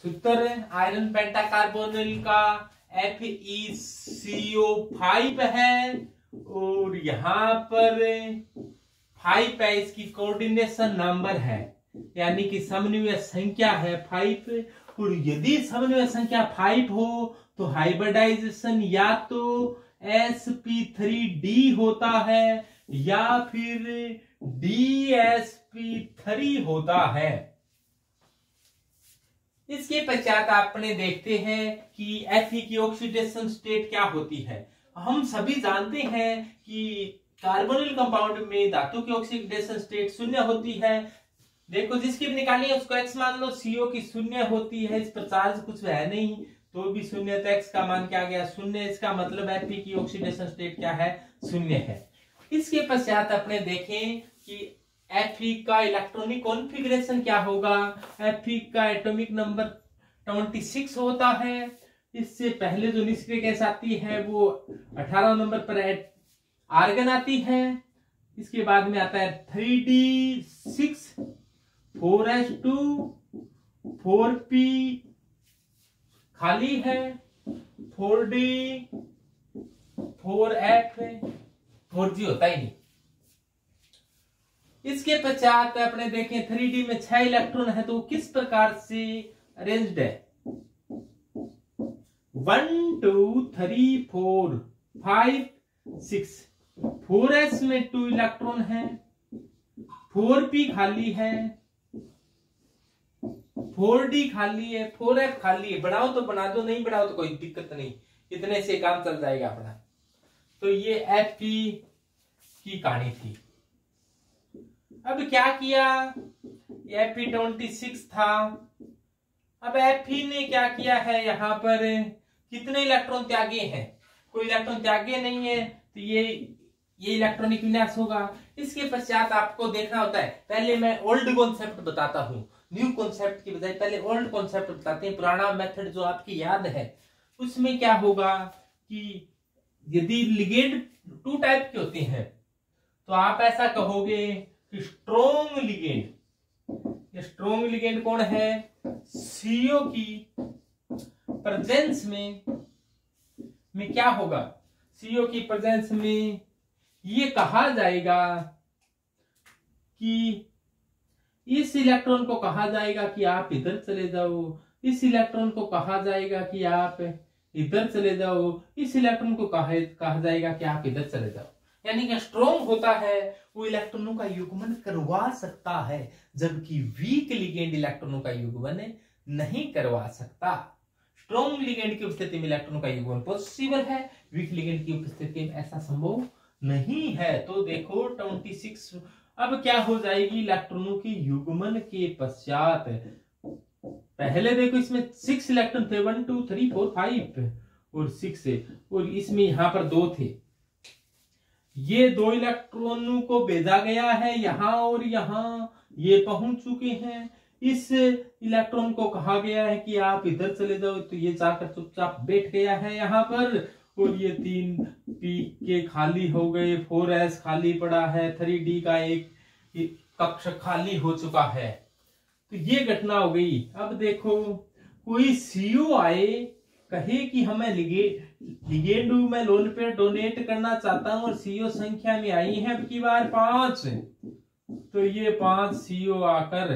सूत्र आयरन पेंटाकार्बोनिल का FeCO5 है और यहाँ पर 5 है, इसकी कोऑर्डिनेशन नंबर है यानी कि समन्वय संख्या है 5। और यदि समन्वय संख्या 5 हो तो हाइब्रिडाइजेशन या तो sp3d होता है या फिर dsp3 होता है। इसके पश्चात आपने देखते हैं कि Fe की ऑक्सीडेशन स्टेट क्या होती है। हम सभी जानते हैं कि कार्बोनिल कंपाउंड में धातु की ऑक्सीडेशन स्टेट शून्य होती है। देखो जिसकी भी निकाली है उसको x मान लो, CO की शून्य होती है, इस पर चार्ज कुछ है नहीं तो भी शून्य, तो x का मान क्या गया शून्य। इसका मतलब Fe की ऑक्सीडेशन स्टेट क्या है, शून्य है। इसके पश्चात अपने देखें कि Fe का इलेक्ट्रॉनिक कॉन्फ़िगरेशन क्या होगा। Fe का एटॉमिक नंबर 26 होता है। इससे पहले जो निष्क्रिय गैस आती है वो 18 नंबर पर आर्गन आती है। इसके बाद में आता है 3d6 4s2 4p खाली है, 4d 4f 4g होता ही नहीं। इसके पश्चात अपने देखें 3d में 6 इलेक्ट्रॉन है तो किस प्रकार से अरेंज्ड है। 1 2 3 4 5 6 4s में 2 इलेक्ट्रॉन है, 4p खाली है, 4d खाली है, 4f खाली है। बढ़ाओ तो बना दो, नहीं बढ़ाओ तो कोई दिक्कत नहीं, इतने से काम चल जाएगा अपना। तो ये Fe की कहानी थी। अब क्या किया, Fe26 था। अब Fe ने क्या किया है, यहाँ पर कितने इलेक्ट्रॉन त्यागे हैं, कोई इलेक्ट्रॉन त्यागे नहीं है तो ये इलेक्ट्रॉनिक विन्यास होगा। इसके पश्चात आपको देखना होता है, पहले मैं ओल्ड कॉन्सेप्ट बताता हूं, न्यू कॉन्सेप्ट की बजाय पहले ओल्ड कॉन्सेप्ट बताते हैं। पुराना मेथड जो आपकी याद है उसमें क्या होगा कि यदि लिगेंड 2 टाइप के होते हैं तो आप ऐसा कहोगे कि स्ट्रोंग लिगेंड कौन है, CO की प्रेजेंस में क्या होगा, CO की प्रेजेंस में ये कहा जाएगा कि इस इलेक्ट्रॉन को कहा जाएगा कि आप इधर चले जाओ, इस इलेक्ट्रॉन को कहा जाएगा कि आप इधर चले जाओ, इस इलेक्ट्रॉन को कहा जाएगा कि आप इधर चले जाओ। यानी कि स्ट्रॉन्ग होता है वो इलेक्ट्रॉनों का युग्मन करवा सकता है, जबकि वीक लिगेंड इलेक्ट्रॉनों का युग्मन नहीं करवा सकता। स्ट्रॉन्ग लिगेंड की उपस्थिति में इलेक्ट्रॉनों का युग्मन पॉसिबल है, वीक लिगेंड की उपस्थिति में ऐसा संभव नहीं है। तो देखो 26 अब क्या हो जाएगी, इलेक्ट्रॉनों के युग्मन के पश्चात पहले देखो इसमें 6 इलेक्ट्रॉन थे, 1 2 3 4 5 और 6 है, और इसमें यहां पर 2 थे। ये 2 इलेक्ट्रॉनों को भेजा गया है यहां और यहां, ये पहुंच चुके हैं। इस इलेक्ट्रॉन को कहा गया है कि आप इधर चले जाओ, तो ये जाकर चुपचाप बैठ गया है यहां पर। और ये 3p के खाली हो गए, 4s खाली पड़ा है, 3d का एक कक्ष खाली हो चुका है। तो ये घटना हो गई। अब देखो कोई CO आए कहे कि हमें लिगेंड में लोन पेयर डोनेट करना चाहता हूं और CO संख्या में आई है अब की बार 5, तो ये 5 CO आकर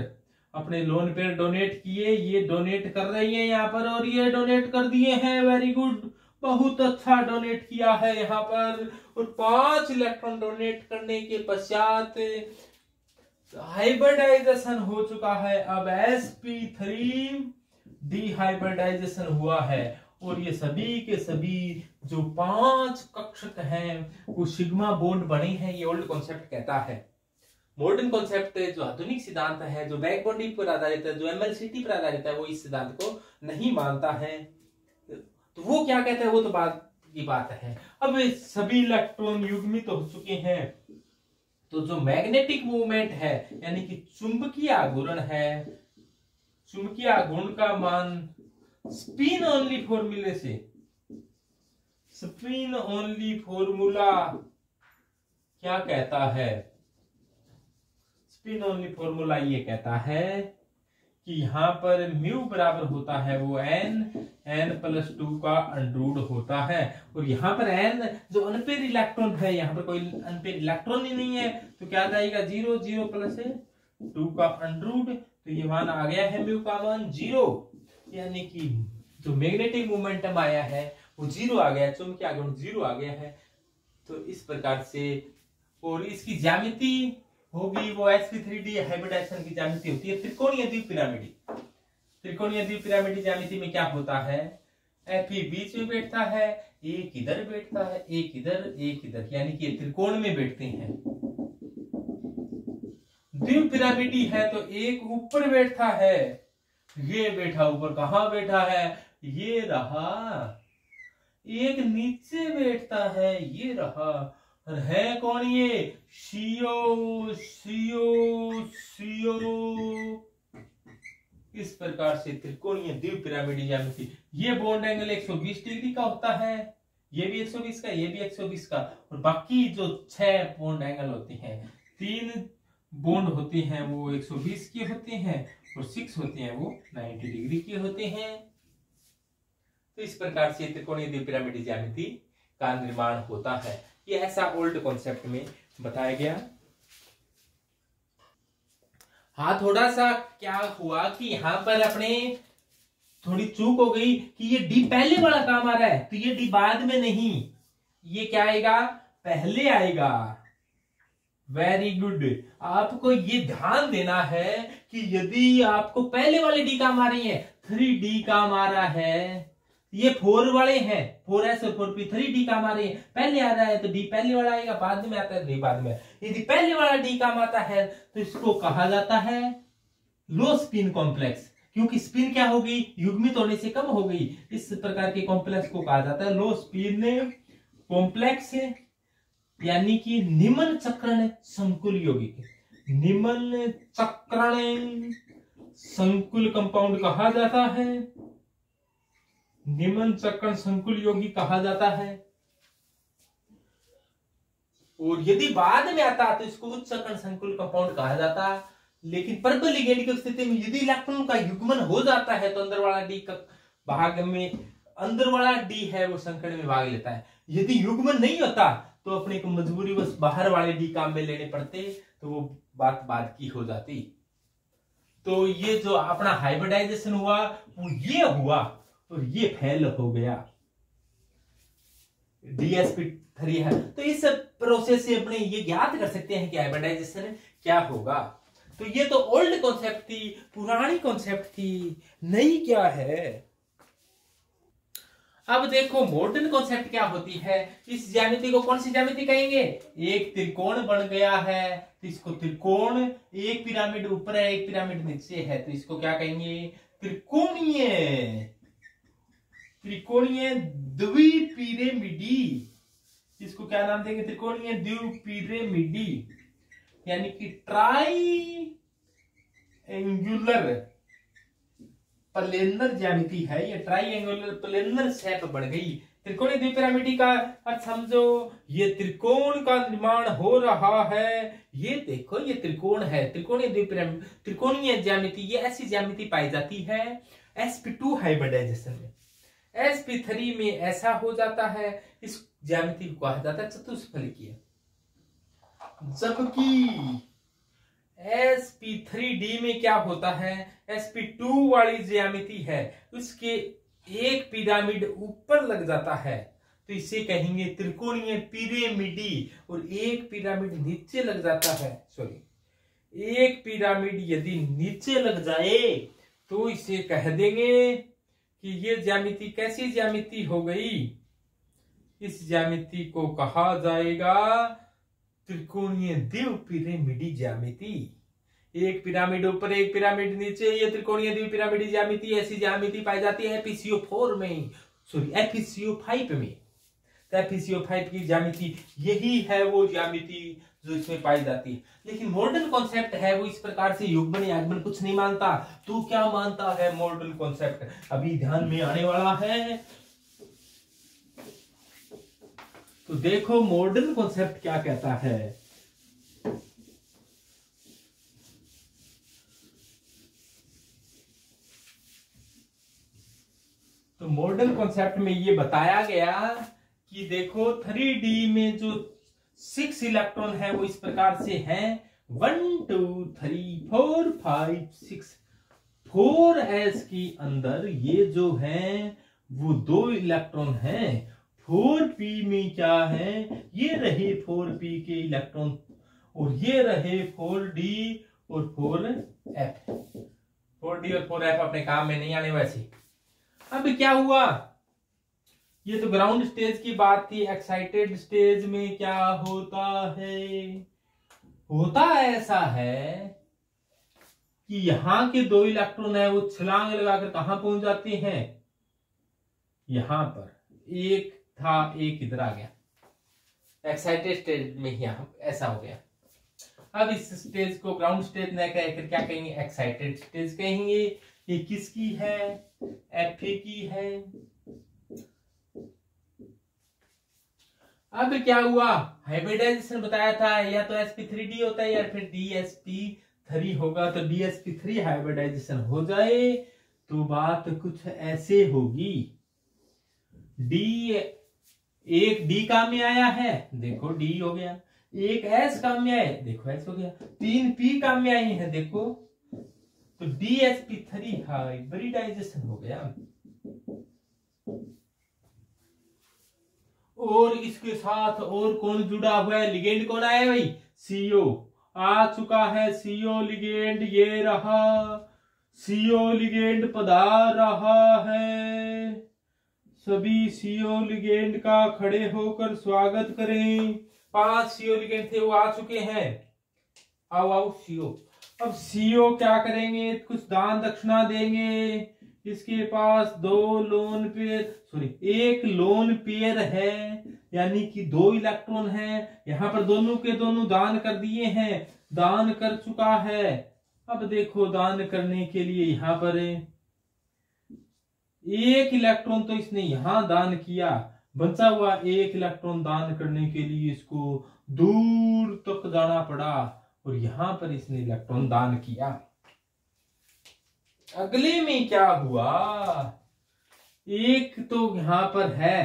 अपने लोन पेयर डोनेट किए, ये डोनेट कर रही है यहाँ पर और ये डोनेट कर दिए हैं, वेरी गुड, बहुत अच्छा डोनेट किया है यहाँ पर। और 5 इलेक्ट्रॉन डोनेट करने के पश्चात हाइब्रिडाइजेशन हो चुका है। अब sp3 डिहाइब्रिडाइजेशन हुआ है और ये सभी के सभी जो 5 कक्षक हैं वो सिग्मा बॉन्ड बने हैं। ये ओल्ड कॉन्सेप्ट कहता है। मॉडर्न कॉन्सेप्ट जो आधुनिक सिद्धांत है, जो बैक बॉन्डिंग पर आधारित है, जो MLCT पर आधारित है, वो इस सिद्धांत को नहीं मानता है। तो वो क्या कहता है वो तो बात की बात है। अब सभी इलेक्ट्रॉन युग्मित हो चुके हैं, तो जो मैग्नेटिक मूवमेंट है यानी कि चुंबकीय आघूर्ण है, चुंबकीय आघूर्ण का मान स्पिन ओनली फॉर्मूले से, स्पिन ओनली फॉर्मूला क्या कहता है, स्पिन ओनली फॉर्मूला ये कहता है कि यहाँ पर म्यू बराबर होता है वो n+2 का अंडरूट होता है। और यहाँ पर n जो अनपेयर इलेक्ट्रॉन है, यहाँ पर कोई अनपेयर इलेक्ट्रॉन ही नहीं है, तो क्या जाएगा 0 0 प्लस 2 का अंडरूट। तो ये मान आ गया है म्यू का मान 0, यानी कि जो मैग्नेटिक मोमेंटम आया है वो 0 आ गया, चुंबकीय आघूर्ण 0 आ गया है। तो इस प्रकार से, और इसकी ज्यामिति होगी वो sp3d हाइब्रिडाइजेशन की ज्यामिति होती है त्रिकोणीय द्विपिरामिडी। त्रिकोणीय द्विपिरामिडी ज्यामिति में क्या होता है, Fe बीच में बैठता है, एक इधर बैठता है, एक इधर, एक इधर, यानी कि त्रिकोण में बैठते हैं। द्विपिरामिडी है तो एक ऊपर बैठा है, ये बैठा ऊपर, कहां बैठा है, ये रहा। एक नीचे बैठता है, ये रहा। और है कौन ये, CO CO CO। इस प्रकार से त्रिकोणीय द्विपिरामिडी ज्यामिति, ये बॉन्ड एंगल 120 डिग्री का होता है, ये भी 120 का, ये भी 120 का, और बाकी जो 6 बॉन्ड एंगल होती हैं, 3 बॉन्ड होती हैं वो 120 की होती हैं, और 6 होती हैं वो 90 डिग्री की होते हैं। तो इस प्रकार से त्रिकोणीय द्विपिरामिडी ज्यामिति का निर्माण होता है। ये ऐसा ओल्ड कॉन्सेप्ट में बताया गया। हाँ, थोड़ा सा क्या हुआ कि यहां पर अपने थोड़ी चूक हो गई कि ये डी पहले वाला काम आ रहा है, तो ये डी बाद में नहीं, ये क्या आएगा, पहले आएगा। Very good. आपको ये ध्यान देना है कि यदि आपको पहले वाले डी काम आ रही है, 3D काम आ रहा है, ये 4 वाले हैं, 4s और 4p, 3D काम आ रही है, पहले आ रहा है तो डी पहले वाला आएगा, बाद में आता है डी बाद में। यदि पहले वाला डी काम आता है तो इसको कहा जाता है लो स्पिन कॉम्प्लेक्स, क्योंकि स्पिन क्या होगी, युग्मित होने से कम हो गई। इस प्रकार के कॉम्प्लेक्स को कहा जाता है लो स्पिन कॉम्प्लेक्स, यानी कि निम्न चक्रण संकुल यौगिक, निम्न चक्रण संकुल कंपाउंड कहा जाता है, निम्न चक्रण संकुल यौगिक कहा जाता है। और यदि बाद में आता तो इसको उच्च चक्रण संकुल कंपाउंड कहा जाता। लेकिन परबल लिगेंड की स्थिति में यदि इलेक्ट्रॉन का युग्मन हो जाता है तो अंदर वाला डी का भाग में, अंदर वाला डी है वो संकरण में भाग लेता है। यदि युग्मन नहीं होता तो अपने को मजबूरी बस बाहर वाले डी काम में लेने पड़ते, तो वो बात बाद की हो जाती। तो ये जो अपना हाइब्रिडाइजेशन हुआ वो ये हुआ और ये फेल हो गया, DsP3 है। तो इस प्रोसेस से अपने ये ज्ञात कर सकते हैं कि हाइब्रिडाइजेशन क्या होगा। तो ये तो ओल्ड कॉन्सेप्ट थी, पुरानी कॉन्सेप्ट थी, नई क्या है। अब देखो मॉडर्न कॉन्सेप्ट क्या होती है। इस ज्यामिति को कौन सी ज्यामिति कहेंगे, एक त्रिकोण बन गया है तो इसको त्रिकोण, एक पिरामिड ऊपर है एक पिरामिड नीचे है तो इसको क्या कहेंगे, त्रिकोणीय, त्रिकोणीय द्विपिरामिडी। इसको क्या नाम देंगे, त्रिकोणीय द्विपिरामिडी, यानी कि ट्राई एंगुलर प्लेनर ज्यामिति है। ये ट्राई एंगुलर प्लेनर शेप बन गई। त्रिकोणीय द्विपिरामिडी का अर्थ समझो, ये त्रिकोण का निर्माण हो रहा है। ये देखो ये त्रिकोण है, त्रिकोणीय द्विपिरामिड, त्रिकोणीय ज्यामिति, ये ऐसी ज्यामिति पाई जाती है sp2 हाइब्रिडाइजेशन में। sp3 में ऐसा हो जाता है, इस ज्यामिति को कहा जाता है चतुष्फलकीय। जबकि sp3d में क्या होता है, sp2 वाली ज्यामिति है, उसके एक पिरामिड ऊपर लग जाता है तो इसे कहेंगे त्रिकोणीय पिरामिडी, और एक पिरामिड नीचे लग जाता है, सॉरी एक पिरामिड यदि नीचे लग जाए तो इसे कह देंगे कि ये ज्यामिति कैसी ज्यामिति हो गई। इस ज्यामिति को कहा जाएगा त्रिकोणीय द्विपिरामिडी ज्यामिति। एक पिरामिड ऊपर एक पिरामिड नीचे, ये त्रिकोणीय द्विपिरामिडी ज्यामिति, ऐसी ज्यामिति पाई जाती है FeCO4 में, सॉरी FeCO5 में। तो FeCO5 की ज्यामिति यही है वो ज्यामिति जो इसमें पाई जाती है। लेकिन मॉडर्न कॉन्सेप्ट है वो इस प्रकार से युग्मन याग्मन कुछ नहीं मानता। तो क्या मानता है मॉडर्न कॉन्सेप्ट, अभी ध्यान में आने वाला है। तो देखो मॉडर्न कॉन्सेप्ट क्या कहता है। तो मॉडर्न कॉन्सेप्ट में ये बताया गया कि देखो 3D में जो 6 इलेक्ट्रॉन है वो इस प्रकार से हैं 1 2 3 4 5 6। 4s के अंदर ये जो है वो 2 इलेक्ट्रॉन हैं। 4p में क्या है, ये रहे 4p के इलेक्ट्रॉन और ये रहे 4d और 4f। 4d और 4f अपने काम में नहीं आने वैसे। अब क्या हुआ, ये तो ग्राउंड स्टेज की बात थी। एक्साइटेड स्टेज में क्या होता है, होता ऐसा है कि यहां के 2 इलेक्ट्रॉन है वो छलांग लगाकर कहां पहुंच जाते हैं, यहां पर। एक था, एक इधर आ गया। एक्साइटेड स्टेज में ही ऐसा हो गया। अब इस स्टेज को ग्राउंड स्टेज न कहकर क्या कहेंगे, एक्साइटेड स्टेज कहेंगे। ये किसकी है, Fa की है। अब क्या हुआ, हाइब्रिडाइजेशन बताया था, या तो sp3d होता है या फिर dsp3 होगा। तो dsp3 हाइब्रिडाइजेशन हो जाए तो बात कुछ ऐसे होगी। एक D काम में आया है, देखो D हो गया। एक S काम में आया, देखो S हो गया। 3 P काम में आई है, देखो। तो dsp3 हाइब्रिडाइजेशन हो गया। और इसके साथ और कौन जुड़ा हुआ है, लिगेंड कौन आया भाई, CO आ चुका है। CO लिगेंड ये रहा, CO लिगेंड पधार रहा है। सभी CO लिगेंड का खड़े होकर स्वागत करें। 5 CO लिगेंड थे वो आ चुके हैं। आओ आओ CO। अब CO क्या करेंगे, कुछ दान दक्षिणा देंगे। इसके पास 2 lone pair, sorry 1 lone pair है, यानी कि 2 इलेक्ट्रॉन है। यहां पर दोनों के दोनों दान कर दिए हैं, दान कर चुका है। अब देखो दान करने के लिए यहां पर 1 इलेक्ट्रॉन तो इसने यहां दान किया, बचा हुआ 1 इलेक्ट्रॉन दान करने के लिए इसको दूर तक जाना पड़ा और यहां पर इसने इलेक्ट्रॉन दान किया। अगले में क्या हुआ, एक तो यहां पर है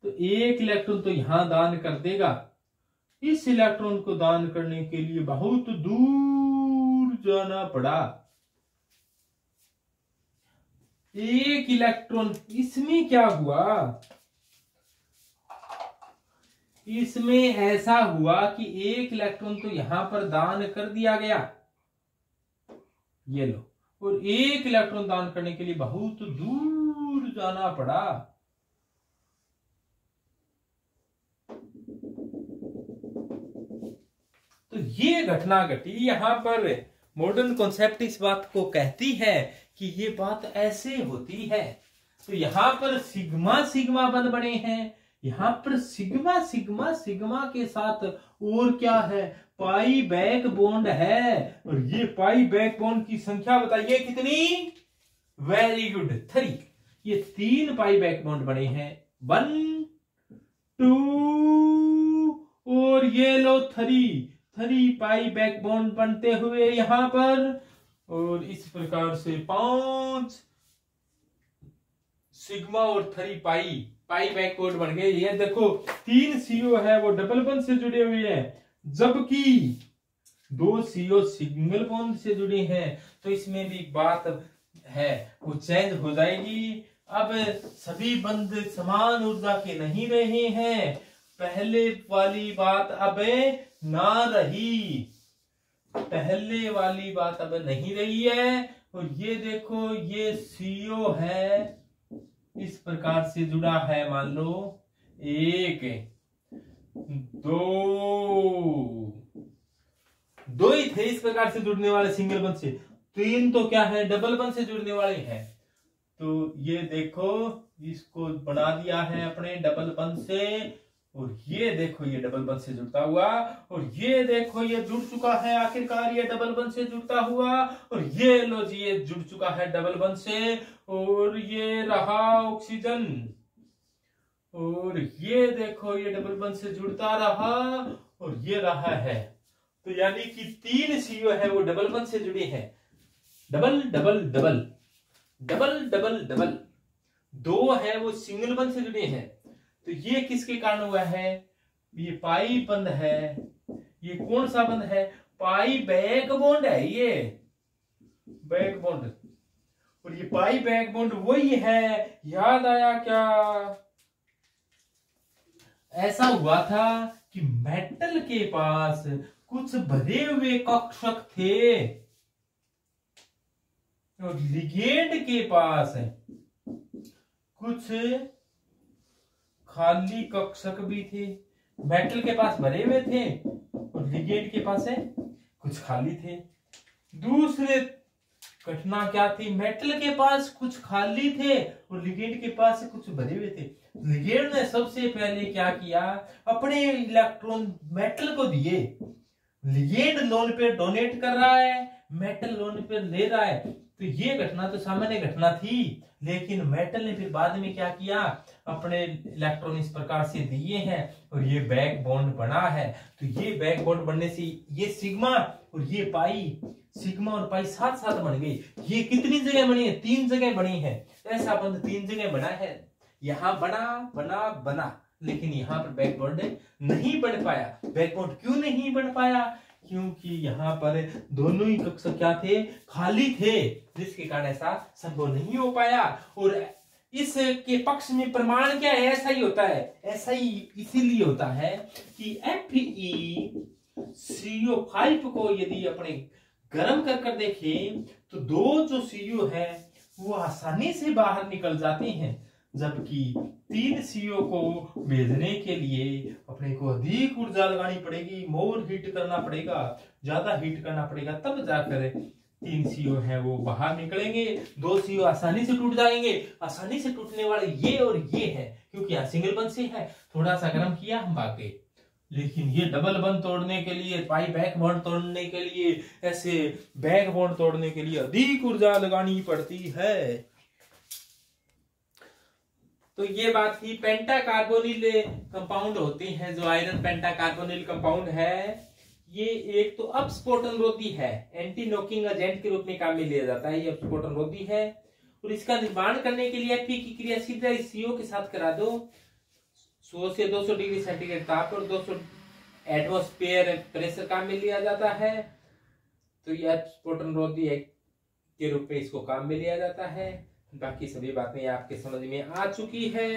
तो 1 इलेक्ट्रॉन तो यहां दान कर देगा। इस इलेक्ट्रॉन को दान करने के लिए बहुत दूर जाना पड़ा। 1 इलेक्ट्रॉन, इसमें क्या हुआ, इसमें ऐसा हुआ कि 1 इलेक्ट्रॉन तो यहां पर दान कर दिया गया, ये लो। और 1 इलेक्ट्रॉन दान करने के लिए बहुत दूर जाना पड़ा। तो ये घटना घटी यहां पर। मॉडर्न कॉन्सेप्ट इस बात को कहती है कि ये बात ऐसे होती है। तो यहां पर सिग्मा सिग्मा बंध बने हैं, यहां पर सिग्मा सिग्मा सिग्मा के साथ और क्या है, पाई बैक बॉन्ड है। और ये पाई बैक बॉन्ड की संख्या बताइए कितनी, वेरी गुड 3। ये 3 पाई बैक बॉन्ड बने हैं, 1 2 और ये लो 3 पाई बैक बॉन्ड बनते हुए यहां पर। और इस प्रकार से 5 सिग्मा और 3 पाई बैक बॉन्ड बन गए। ये देखो 3 CO है वो डबल बॉन्ड से जुड़े हुए हैं, जबकि 2 CO सिंगल बॉन्ड से जुड़े हैं। तो इसमें भी बात है वो चेंज हो जाएगी। अब सभी बंध समान ऊर्जा के नहीं रहे हैं, पहले वाली बात अब ना रही, पहले वाली बात अब नहीं रही है। और ये देखो ये CO है, इस प्रकार से जुड़ा है, मान लो 1 2 ही थे इस प्रकार से जुड़ने वाले सिंगल बंध से, 3 तो क्या है डबल बंध से जुड़ने वाले हैं। तो ये देखो इसको बना दिया है अपने डबल बंध से, और ये देखो ये डबल बंध से जुड़ता हुआ, और ये देखो ये जुड़ चुका है आखिरकार ये डबल बंध से जुड़ता हुआ, और ये लो जी ये जुड़ चुका है डबल बंध से। और ये रहा ऑक्सीजन, और ये देखो ये डबल बंध से जुड़ता रहा, और ये रहा है। तो यानी कि 3 CO है वो डबल बंध से जुड़े हैं, double double double double double double. दो है वो सिंगल बंध से जुड़े हैं। तो ये किसके कारण हुआ है? ये पाई बंध है। ये कौन सा बंध है? पाई बैक बॉन्ड है ये, बैक बॉन्ड। और ये पाई बैक बॉन्ड वही है, याद आया क्या? ऐसा हुआ था कि मेटल के पास कुछ भरे हुए कक्षक थे और लिगेंड के पास कुछ खाली कक्षक भी थे। मेटल के पास भरे हुए थे और लिगेंड के पास कुछ खाली थे। दूसरे घटना क्या थी? मेटल के पास कुछ खाली थे और लिगेंड के पास कुछ भरे हुए थे। लिगेंड ने सबसे पहले क्या किया? अपने इलेक्ट्रॉन मेटल को दिए। लिगेंड लोन पे डोनेट कर रहा है, मेटल लोन पे ले रहा है। तो ये घटना तो सामान्य घटना थी, लेकिन मेटल ने फिर बाद में क्या किया? अपने इलेक्ट्रॉन इस प्रकार से दिए हैं और ये बैक बॉन्ड बना है। तो ये बैक बॉन्ड बनने से ये सिग्मा और ये पाई, सिग्मा और पाई साथ साथ बन गई। ये कितनी जगह बनी है? 3 जगह बनी है। ऐसा बंध 3 जगह बना है। यहां बना बना बना, लेकिन यहां पर बैक बॉन्ड नहीं बन पाया। बैक बॉन्ड क्यों नहीं बन पाया? क्योंकि यहाँ पर दोनों ही कक्षक क्या थे? खाली थे, जिसके कारण ऐसा संभव नहीं हो पाया। और इसके पक्ष में प्रमाण क्या है? ऐसा ही होता है, ऐसा ही इसीलिए होता है कि FeCO5 को यदि अपने गर्म कर देखें तो दो जो CO है वो आसानी से बाहर निकल जाते हैं, जबकि 3 CO को भेजने के लिए अपने को अधिक ऊर्जा लगानी पड़ेगी, मोर हीट करना पड़ेगा, ज्यादा हीट करना पड़ेगा, तब जाकर 3 CO है वो बाहर निकलेंगे। 2 CO आसानी से टूट जाएंगे। आसानी से टूटने वाले ये और ये है, क्योंकि यहाँ सिंगल बंध से है, थोड़ा सा गर्म किया हम भाग गए। लेकिन ये डबल बंध तोड़ने के लिए, पाई बैक बॉन्ड तोड़ने के लिए, ऐसे बैक बॉन्ड तोड़ने के लिए अधिक ऊर्जा लगानी पड़ती है। तो ये बात थी। पेंटा कार्बोनिल कंपाउंड होते हैं, जो आयरन पेंटा कार्बोनिल कंपाउंड है, ये एक तो अपस्फोटन रोधी है, एंटी नॉकिंग एजेंट के रूप में काम में लिया जाता है। ये अपस्फोटन रोधी है और इसका निर्माण करने के लिए Fe की क्रिया सीधा CO के साथ करा दो। 100 से 200 डिग्री सेंटीग्रेड ताप और 200 एटमॉस्फेयर प्रेशर काम में लिया जाता है। तो ये अपस्फोटन रोधी के रूप में इसको काम में लिया जाता है। बाकी सभी बातें आपके समझ में आ चुकी है।